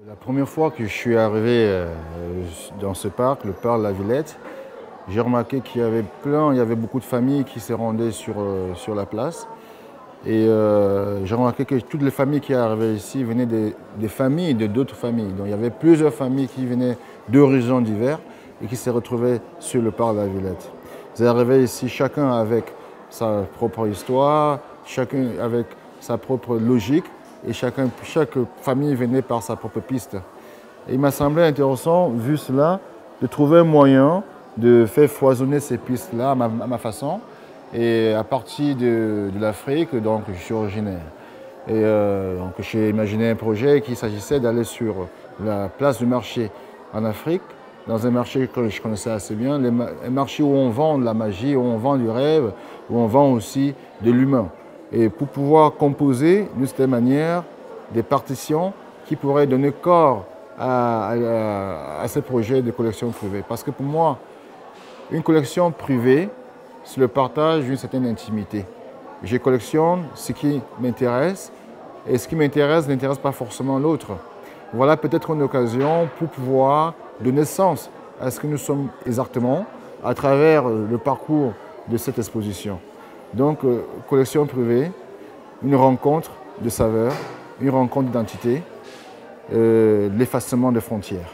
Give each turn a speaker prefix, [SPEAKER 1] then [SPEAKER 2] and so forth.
[SPEAKER 1] La première fois que je suis arrivé dans ce parc, le parc La Villette, j'ai remarqué qu'il y avait beaucoup de familles qui se rendaient sur la place. J'ai remarqué que toutes les familles qui arrivaient ici venaient des familles de d'autres familles. Donc il y avait plusieurs familles qui venaient d'horizons divers et qui se retrouvaient sur le parc La Villette. Ils arrivaient ici chacun avec sa propre histoire, chacun avec sa propre logique et chaque famille venait par sa propre piste. Et il m'a semblé intéressant, vu cela, de trouver un moyen de faire foisonner ces pistes-là à ma façon. Et à partir de l'Afrique, donc je suis originaire. Donc j'ai imaginé un projet qui s'agissait d'aller sur la place du marché en Afrique, dans un marché que je connaissais assez bien, un marché où on vend de la magie, où on vend du rêve, où on vend aussi de l'humain. Et pour pouvoir composer d'une certaine manière des partitions qui pourraient donner corps à ces projets de collection privée. Parce que pour moi, une collection privée, c'est le partage d'une certaine intimité. Je collectionne ce qui m'intéresse et ce qui m'intéresse n'intéresse pas forcément l'autre. Voilà peut-être une occasion pour pouvoir donner sens à ce que nous sommes exactement à travers le parcours de cette exposition. Donc, collection privée, une rencontre de saveurs, une rencontre d'identité, l'effacement des frontières.